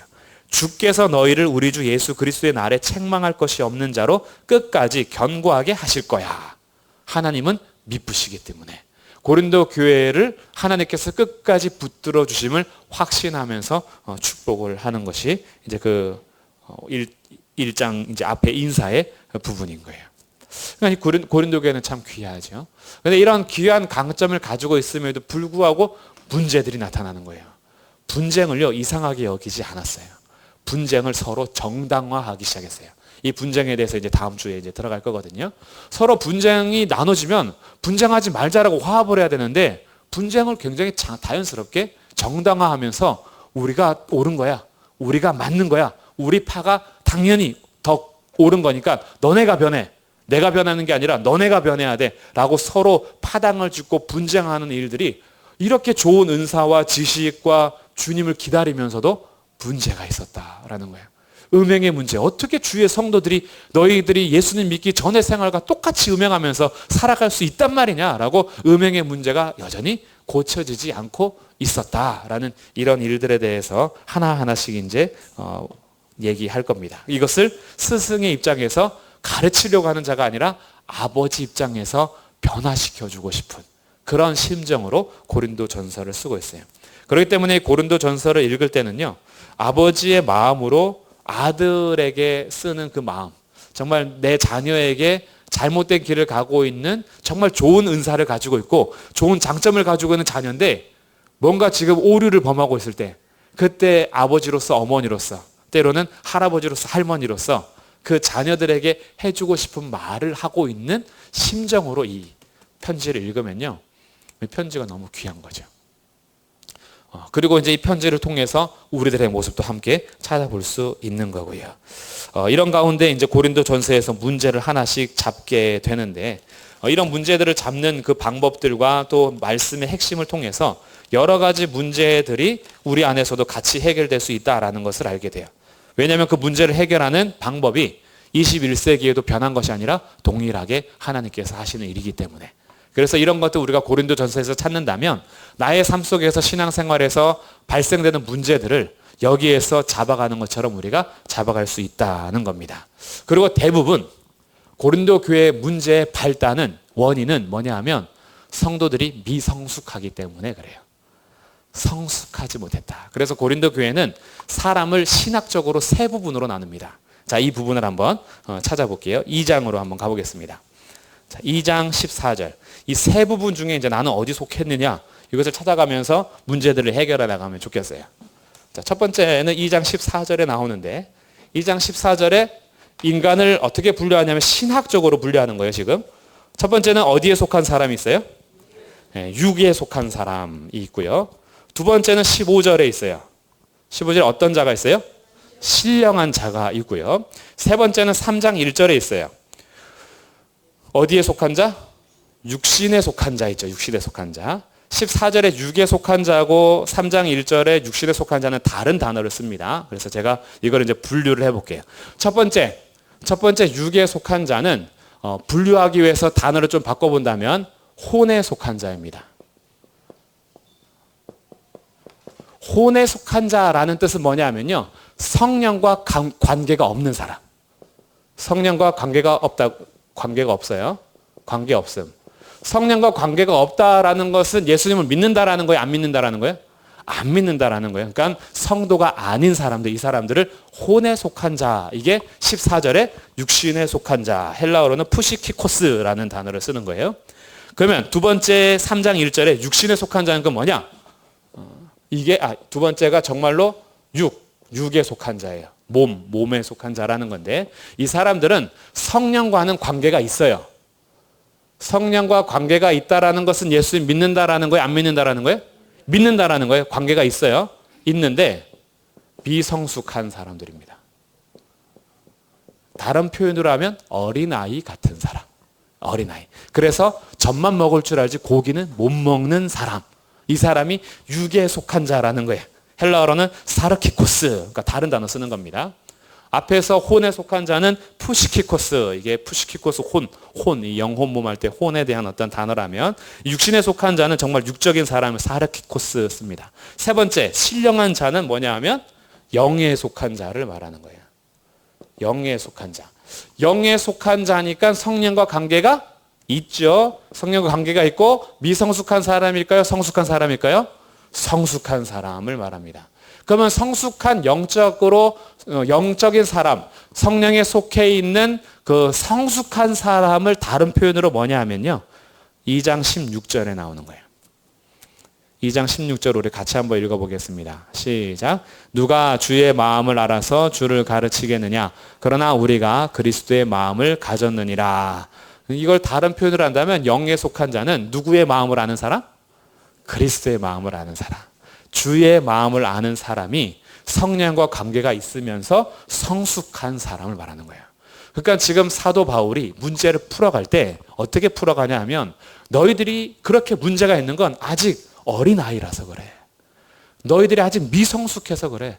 주께서 너희를 우리 주 예수 그리스도의 날에 책망할 것이 없는 자로 끝까지 견고하게 하실 거야. 하나님은 미쁘시기 때문에 고린도 교회를 하나님께서 끝까지 붙들어 주심을 확신하면서 축복을 하는 것이 이제 그 1장 이제 앞에 인사의 부분인 거예요. 그러니까 고린도 교회는 참 귀하죠. 그런데 이런 귀한 강점을 가지고 있음에도 불구하고 문제들이 나타나는 거예요. 분쟁을요 이상하게 여기지 않았어요. 분쟁을 서로 정당화하기 시작했어요. 이 분쟁에 대해서 이제 다음 주에 이제 들어갈 거거든요. 서로 분쟁이 나눠지면 분쟁하지 말자라고 화합을 해야 되는데 분쟁을 굉장히 자연스럽게 정당화하면서 우리가 옳은 거야, 우리가 맞는 거야, 우리 파가 당연히 더 옳은 거니까 너네가 변해, 내가 변하는 게 아니라 너네가 변해야 돼 라고 서로 파당을 짓고 분쟁하는 일들이, 이렇게 좋은 은사와 지식과 주님을 기다리면서도 문제가 있었다라는 거예요. 음행의 문제. 어떻게 주의 성도들이 너희들이 예수님 믿기 전의 생활과 똑같이 음행하면서 살아갈 수 있단 말이냐라고 음행의 문제가 여전히 고쳐지지 않고 있었다라는 이런 일들에 대해서 하나하나씩 이제 얘기할 겁니다. 이것을 스승의 입장에서 가르치려고 하는 자가 아니라 아버지 입장에서 변화시켜주고 싶은 그런 심정으로 고린도 전서를 쓰고 있어요. 그렇기 때문에 고린도 전서를 읽을 때는요, 아버지의 마음으로 아들에게 쓰는 그 마음, 정말 내 자녀에게 잘못된 길을 가고 있는 정말 좋은 은사를 가지고 있고 좋은 장점을 가지고 있는 자녀인데 뭔가 지금 오류를 범하고 있을 때, 그때 아버지로서 어머니로서 때로는 할아버지로서 할머니로서 그 자녀들에게 해주고 싶은 말을 하고 있는 심정으로 이 편지를 읽으면요, 이 편지가 너무 귀한 거죠. 그리고 이제 이 편지를 통해서 우리들의 모습도 함께 찾아볼 수 있는 거고요. 이런 가운데 이제 고린도 전서에서 문제를 하나씩 잡게 되는데, 이런 문제들을 잡는 그 방법들과 또 말씀의 핵심을 통해서 여러 가지 문제들이 우리 안에서도 같이 해결될 수 있다라는 것을 알게 돼요. 왜냐하면 그 문제를 해결하는 방법이 21세기에도 변한 것이 아니라 동일하게 하나님께서 하시는 일이기 때문에. 그래서 이런 것도 우리가 고린도 전서에서 찾는다면 나의 삶 속에서 신앙생활에서 발생되는 문제들을 여기에서 잡아가는 것처럼 우리가 잡아갈 수 있다는 겁니다. 그리고 대부분 고린도 교회의 문제의 발단은, 원인은 뭐냐 하면 성도들이 미성숙하기 때문에 그래요. 성숙하지 못했다. 그래서 고린도 교회는 사람을 신학적으로 세 부분으로 나눕니다. 자, 이 부분을 한번 찾아볼게요. 2장으로 한번 가보겠습니다. 자, 2장 14절. 이 세 부분 중에 이제 나는 어디 속했느냐, 이것을 찾아가면서 문제들을 해결해 나가면 좋겠어요. 자, 첫 번째는 2장 14절에 나오는데, 2장 14절에 인간을 어떻게 분류하냐면 신학적으로 분류하는 거예요, 지금. 첫 번째는 어디에 속한 사람이 있어요? 네, 육에 속한 사람이 있고요. 두 번째는 15절에 있어요. 15절에 어떤 자가 있어요? 신령한 자가 있고요. 세 번째는 3장 1절에 있어요. 어디에 속한 자? 육신에 속한 자 있죠. 육신에 속한 자. 14절에 육에 속한 자고 3장 1절에 육신에 속한 자는 다른 단어를 씁니다. 그래서 제가 이걸 이제 분류를 해볼게요. 첫 번째 육에 속한 자는 분류하기 위해서 단어를 좀 바꿔본다면 혼에 속한 자입니다. 혼에 속한 자라는 뜻은 뭐냐면요, 성령과 관계가 없는 사람. 성령과 관계가 없어요. 관계 없음. 성령과 관계가 없다라는 것은 예수님을 믿는다라는 거예요? 안 믿는다라는 거예요? 안 믿는다라는 거예요. 그러니까 성도가 아닌 사람들, 이 사람들을 혼에 속한 자, 이게 14절에 육신에 속한 자, 헬라어로는 푸시키코스라는 단어를 쓰는 거예요. 그러면 두 번째 3장 1절에 육신에 속한 자는 그 뭐냐? 이게 두 번째가 정말로 육에 속한 자예요. 몸에 속한 자라는 건데, 이 사람들은 성령과는 관계가 있어요. 성령과 관계가 있다라는 것은 예수님 믿는다라는 거예요? 안 믿는다라는 거예요? 믿는다라는 거예요. 관계가 있어요. 있는데 비성숙한 사람들입니다. 다른 표현으로 하면 어린아이 같은 사람. 어린아이. 그래서 젖만 먹을 줄 알지 고기는 못 먹는 사람. 이 사람이 육에 속한 자라는 거예요. 헬라어로는 사르키코스, 그러니까 다른 단어 쓰는 겁니다. 앞에서 혼에 속한 자는 푸시키코스, 이게 푸시키코스 혼, 이 영혼 몸 할 때 혼에 대한 어떤 단어라면, 육신에 속한 자는 정말 육적인 사람을 사르키코스 씁니다. 세 번째, 신령한 자는 뭐냐 하면 영에 속한 자를 말하는 거예요. 영에 속한 자. 영에 속한 자니까 성령과 관계가 있죠. 성령과 관계가 있고, 미성숙한 사람일까요? 성숙한 사람일까요? 성숙한 사람을 말합니다. 그러면 성숙한 영적인 사람, 성령에 속해 있는 그 성숙한 사람을 다른 표현으로 뭐냐 하면요, 2장 16절에 나오는 거예요. 2장 16절 우리 같이 한번 읽어보겠습니다. 시작. 누가 주의 마음을 알아서 주를 가르치겠느냐? 그러나 우리가 그리스도의 마음을 가졌느니라. 이걸 다른 표현으로 한다면 영에 속한 자는 누구의 마음을 아는 사람? 그리스도의 마음을 아는 사람. 주의 마음을 아는 사람이 성령과 관계가 있으면서 성숙한 사람을 말하는 거예요. 그러니까 지금 사도 바울이 문제를 풀어갈 때 어떻게 풀어가냐 하면, 너희들이 그렇게 문제가 있는 건 아직 어린아이라서 그래. 너희들이 아직 미성숙해서 그래.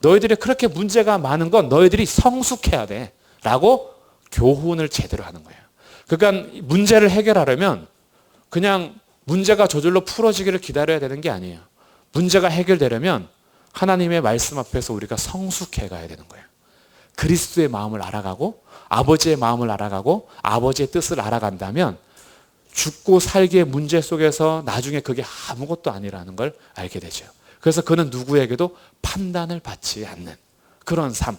너희들이 그렇게 문제가 많은 건 너희들이 성숙해야 돼. 라고 교훈을 제대로 하는 거예요. 그러니까 문제를 해결하려면 그냥 문제가 저절로 풀어지기를 기다려야 되는 게 아니에요. 문제가 해결되려면 하나님의 말씀 앞에서 우리가 성숙해 가야 되는 거예요. 그리스도의 마음을 알아가고 아버지의 마음을 알아가고 아버지의 뜻을 알아간다면 죽고 살기의 문제 속에서 나중에 그게 아무것도 아니라는 걸 알게 되죠. 그래서 그는 누구에게도 판단을 받지 않는 그런 삶.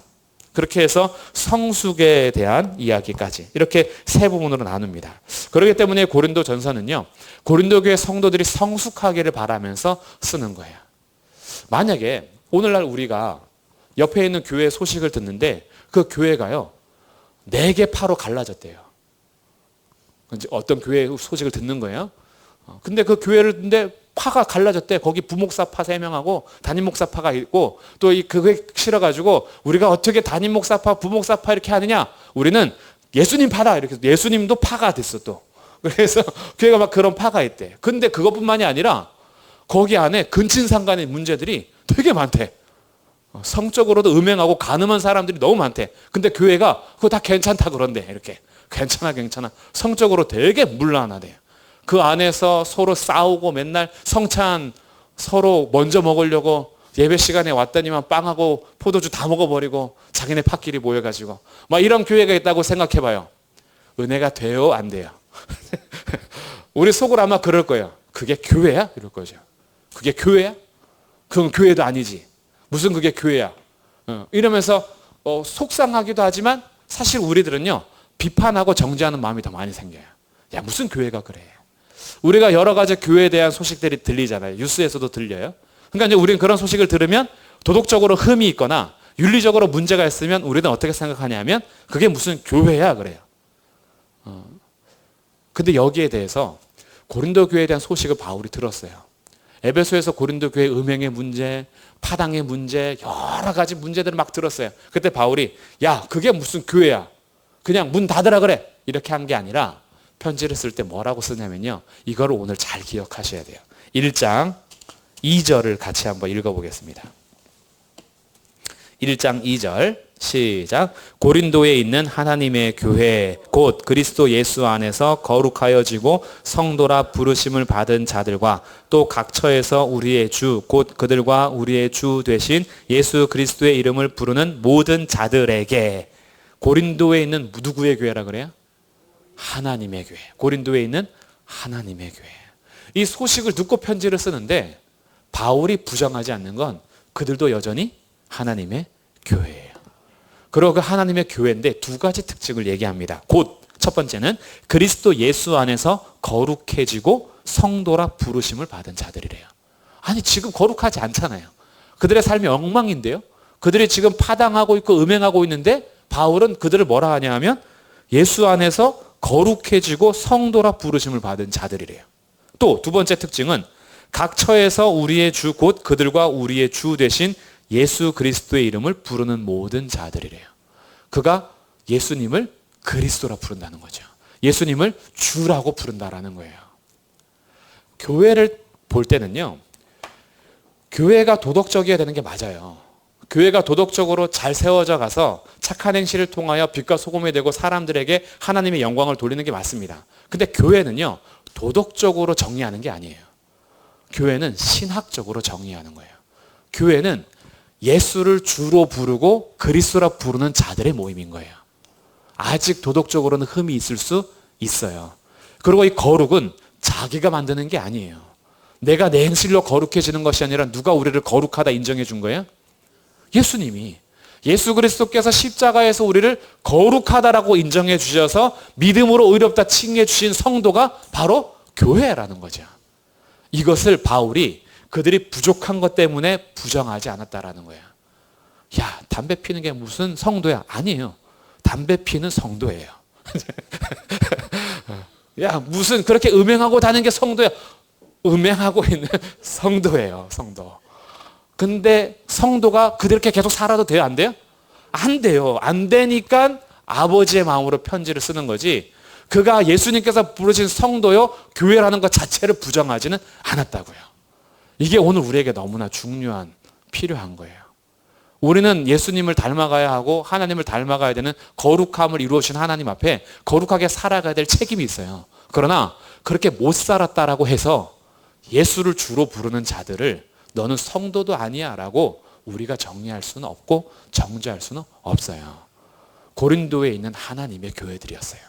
그렇게 해서 성숙에 대한 이야기까지 이렇게 세 부분으로 나눕니다. 그렇기 때문에 고린도 전서는요, 고린도 교회 성도들이 성숙하기를 바라면서 쓰는 거예요. 만약에 오늘날 우리가 옆에 있는 교회 소식을 듣는데 그 교회가요, 4개 파로 갈라졌대요. 어떤 교회 소식을 듣는 거예요. 근데 그 교회를 듣는데 파가 갈라졌대. 거기 부목사 파 3명하고 담임 목사 파가 있고, 또 그게 싫어가지고 우리가 어떻게 담임 목사 파, 부목사 파 이렇게 하느냐? 우리는 예수님 파다. 이렇게 예수님도 파가 됐어 또. 그래서 교회가 막 그런 파가 있대. 근데 그것뿐만이 아니라 거기 안에 근친상간의 문제들이 되게 많대. 성적으로도 음행하고 간음한 사람들이 너무 많대. 근데 교회가 그거 다 괜찮다 그런데 이렇게 괜찮아. 성적으로 되게 문란하대요. 그 안에서 서로 싸우고 맨날 성찬 서로 먼저 먹으려고 예배 시간에 왔더니만 빵하고 포도주 다 먹어버리고 자기네 파끼리 모여가지고 막 이런 교회가 있다고 생각해봐요. 은혜가 돼요? 안 돼요? 우리 속으로 아마 그럴 거예요. 그게 교회야? 이럴 거죠. 그게 교회야? 그건 교회도 아니지. 무슨 그게 교회야. 이러면서 속상하기도 하지만 사실 우리들은요, 비판하고 정죄하는 마음이 더 많이 생겨요. 야, 무슨 교회가 그래. 우리가 여러 가지 교회에 대한 소식들이 들리잖아요. 뉴스에서도 들려요. 그러니까 이제 우리는 그런 소식을 들으면 도덕적으로 흠이 있거나 윤리적으로 문제가 있으면 우리는 어떻게 생각하냐면 그게 무슨 교회야 그래요. 근데 여기에 대해서 고린도 교회에 대한 소식을 바울이 들었어요. 에베소에서 고린도 교회 음행의 문제, 파당의 문제, 여러 가지 문제들을 막 들었어요. 그때 바울이 야, 그게 무슨 교회야. 그냥 문 닫으라 그래. 이렇게 한 게 아니라 편지를 쓸 때 뭐라고 쓰냐면요. 이거를 오늘 잘 기억하셔야 돼요. 1장 2절을 같이 한번 읽어보겠습니다. 1장 2절 시작. 고린도에 있는 하나님의 교회 곧 그리스도 예수 안에서 거룩하여지고 성도라 부르심을 받은 자들과 또 각처에서 우리의 주 곧 그들과 우리의 주 되신 예수 그리스도의 이름을 부르는 모든 자들에게. 고린도에 있는 누구의 교회라 그래요? 하나님의 교회. 고린도에 있는 하나님의 교회. 이 소식을 듣고 편지를 쓰는데 바울이 부정하지 않는 건 그들도 여전히 하나님의 교회예요. 그리고 그 하나님의 교회인데 두 가지 특징을 얘기합니다. 곧 첫 번째는 그리스도 예수 안에서 거룩해지고 성도라 부르심을 받은 자들이래요. 아니 지금 거룩하지 않잖아요. 그들의 삶이 엉망인데요. 그들이 지금 파당하고 있고 음행하고 있는데 바울은 그들을 뭐라 하냐 하면 예수 안에서 거룩해지고 성도라 부르심을 받은 자들이래요. 또 두 번째 특징은 각처에서 우리의 주 곧 그들과 우리의 주 되신 예수 그리스도의 이름을 부르는 모든 자들이래요. 그가 예수님을 그리스도라 부른다는 거죠. 예수님을 주라고 부른다라는 거예요. 교회를 볼 때는요, 교회가 도덕적이어야 되는 게 맞아요. 교회가 도덕적으로 잘 세워져 가서 착한 행실을 통하여 빛과 소금이 되고 사람들에게 하나님의 영광을 돌리는 게 맞습니다. 근데 교회는요, 도덕적으로 정의하는 게 아니에요. 교회는 신학적으로 정의하는 거예요. 교회는 예수를 주로 부르고 그리스도라 부르는 자들의 모임인 거예요. 아직 도덕적으로는 흠이 있을 수 있어요. 그리고 이 거룩은 자기가 만드는 게 아니에요. 내가 내 행실로 거룩해지는 것이 아니라 누가 우리를 거룩하다 인정해 준 거예요? 예수님이. 예수 그리스도께서 십자가에서 우리를 거룩하다라고 인정해 주셔서 믿음으로 의롭다 칭해 주신 성도가 바로 교회라는 거죠. 이것을 바울이 그들이 부족한 것 때문에 부정하지 않았다라는 거예요. 야, 담배 피는 게 무슨 성도야? 아니에요. 담배 피는 성도예요. 야, 무슨 그렇게 음행하고 다니는 게 성도야? 음행하고 있는 성도예요, 성도. 근데 성도가 그렇게 계속 살아도 돼요? 안 돼요? 안 돼요. 안 되니까 아버지의 마음으로 편지를 쓰는 거지. 그가 예수님께서 부르신 성도요, 교회라는 것 자체를 부정하지는 않았다고요. 이게 오늘 우리에게 너무나 중요한, 필요한 거예요. 우리는 예수님을 닮아가야 하고 하나님을 닮아가야 되는 거룩함을 이루어주신 하나님 앞에 거룩하게 살아가야 될 책임이 있어요. 그러나 그렇게 못 살았다라고 해서 예수를 주로 부르는 자들을 너는 성도도 아니야 라고 우리가 정의할 수는 없고 정죄할 수는 없어요. 고린도에 있는 하나님의 교회들이었어요.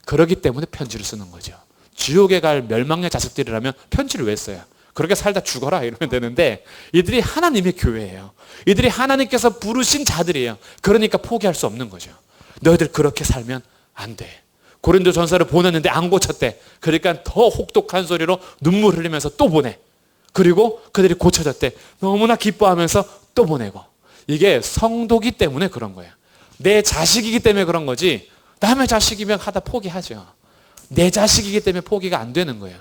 그렇기 때문에 편지를 쓰는 거죠. 지옥에 갈 멸망의 자식들이라면 편지를 왜 써요? 그렇게 살다 죽어라 이러면 되는데 이들이 하나님의 교회예요. 이들이 하나님께서 부르신 자들이에요. 그러니까 포기할 수 없는 거죠. 너희들 그렇게 살면 안 돼. 고린도 전서를 보냈는데 안 고쳤대. 그러니까 더 혹독한 소리로 눈물 흘리면서 또 보내. 그리고 그들이 고쳐졌대. 너무나 기뻐하면서 또 보내고. 이게 성도기 때문에 그런 거예요. 내 자식이기 때문에 그런 거지 남의 자식이면 하다 포기하죠. 내 자식이기 때문에 포기가 안 되는 거예요.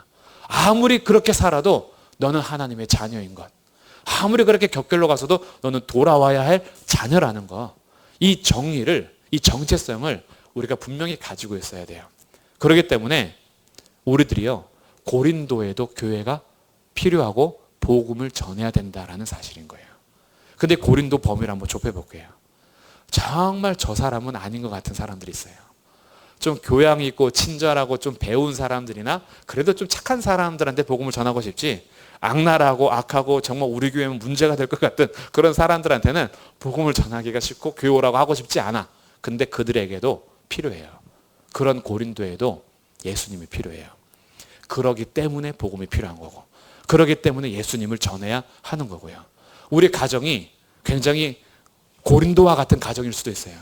아무리 그렇게 살아도 너는 하나님의 자녀인 것. 아무리 그렇게 격결로 가서도 너는 돌아와야 할 자녀라는 거. 이 정의를, 이 정체성을 우리가 분명히 가지고 있어야 돼요. 그렇기 때문에 우리들이요, 고린도에도 교회가 필요하고 복음을 전해야 된다라는 사실인 거예요. 근데 고린도 범위를 한번 좁혀볼게요. 정말 저 사람은 아닌 것 같은 사람들이 있어요. 좀 교양 있고 친절하고 좀 배운 사람들이나 그래도 좀 착한 사람들한테 복음을 전하고 싶지, 악랄하고 악하고 정말 우리 교회는 문제가 될 것 같은 그런 사람들한테는 복음을 전하기가 싫고 교회 오라고 하고 싶지 않아. 근데 그들에게도 필요해요. 그런 고린도에도 예수님이 필요해요. 그러기 때문에 복음이 필요한 거고, 그러기 때문에 예수님을 전해야 하는 거고요. 우리 가정이 굉장히 고린도와 같은 가정일 수도 있어요.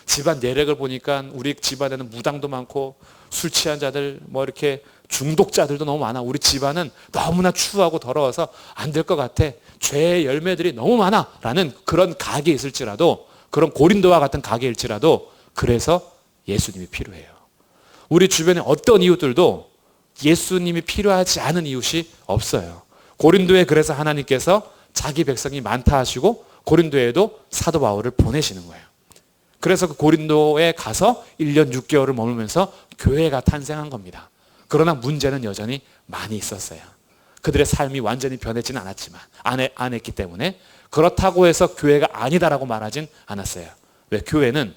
집안 내력을 보니까 우리 집안에는 무당도 많고 술 취한 자들 뭐 이렇게 중독자들도 너무 많아. 우리 집안은 너무나 추하고 더러워서 안 될 것 같아. 죄의 열매들이 너무 많아. 라는 그런 가게에 있을지라도, 그런 고린도와 같은 가게일지라도 그래서 예수님이 필요해요. 우리 주변에 어떤 이웃들도 예수님이 필요하지 않은 이웃이 없어요. 고린도에 그래서 하나님께서 자기 백성이 많다 하시고 고린도에도 사도 바울을 보내시는 거예요. 그래서 그 고린도에 가서 1년 6개월을 머물면서 교회가 탄생한 겁니다. 그러나 문제는 여전히 많이 있었어요. 그들의 삶이 완전히 변했지는 않았지만, 안 했기 때문에 그렇다고 해서 교회가 아니다라고 말하진 않았어요. 왜? 교회는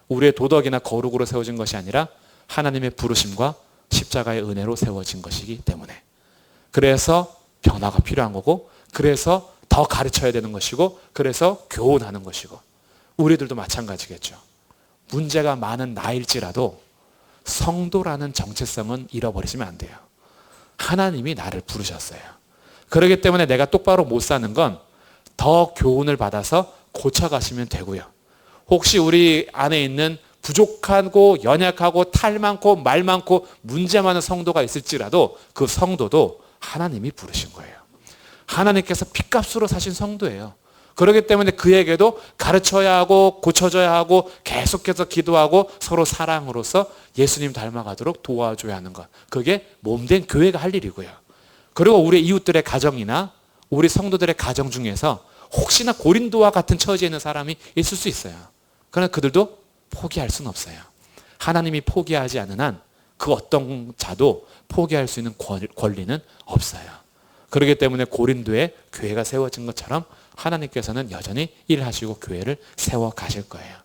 우리의 도덕이나 거룩으로 세워진 것이 아니라 하나님의 부르심과 십자가의 은혜로 세워진 것이기 때문에. 그래서 변화가 필요한 거고, 그래서 더 가르쳐야 되는 것이고, 그래서 교훈하는 것이고, 우리들도 마찬가지겠죠. 문제가 많은 나일지라도 성도라는 정체성은 잃어버리시면 안 돼요. 하나님이 나를 부르셨어요. 그렇기 때문에 내가 똑바로 못 사는 건 더 교훈을 받아서 고쳐가시면 되고요. 혹시 우리 안에 있는 부족하고 연약하고 탈 많고 말 많고 문제 많은 성도가 있을지라도 그 성도도 하나님이 부르신 거예요. 하나님께서 핏값으로 사신 성도예요. 그렇기 때문에 그에게도 가르쳐야 하고 고쳐줘야 하고 계속해서 기도하고 서로 사랑으로서 예수님 닮아가도록 도와줘야 하는 것. 그게 몸된 교회가 할 일이고요. 그리고 우리 이웃들의 가정이나 우리 성도들의 가정 중에서 혹시나 고린도와 같은 처지에 있는 사람이 있을 수 있어요. 그러나 그들도 포기할 수는 없어요. 하나님이 포기하지 않는 한 그 어떤 자도 포기할 수 있는 권리는 없어요. 그렇기 때문에 고린도에 교회가 세워진 것처럼 하나님께서는 여전히 일하시고 교회를 세워 가실 거예요.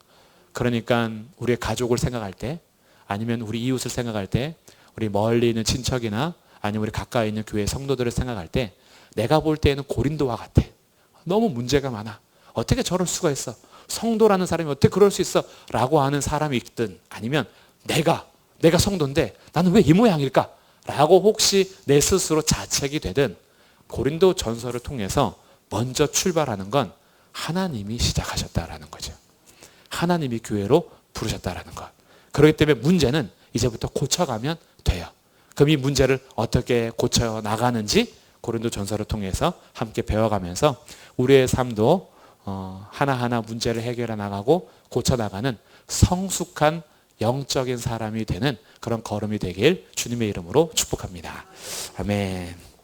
그러니까 우리의 가족을 생각할 때, 아니면 우리 이웃을 생각할 때, 우리 멀리 있는 친척이나 아니면 우리 가까이 있는 교회 성도들을 생각할 때, 내가 볼 때에는 고린도와 같아. 너무 문제가 많아. 어떻게 저럴 수가 있어? 성도라는 사람이 어떻게 그럴 수 있어? 라고 하는 사람이 있든, 아니면 내가 성도인데 나는 왜 이 모양일까? 라고 혹시 내 스스로 자책이 되든, 고린도 전서를 통해서 먼저 출발하는 건 하나님이 시작하셨다라는 거죠. 하나님이 교회로 부르셨다라는 것. 그렇기 때문에 문제는 이제부터 고쳐가면 돼요. 그럼 이 문제를 어떻게 고쳐 나가는지 고린도 전서를 통해서 함께 배워가면서 우리의 삶도 하나하나 문제를 해결해 나가고 고쳐 나가는 성숙한 영적인 사람이 되는 그런 걸음이 되길 주님의 이름으로 축복합니다. 아멘.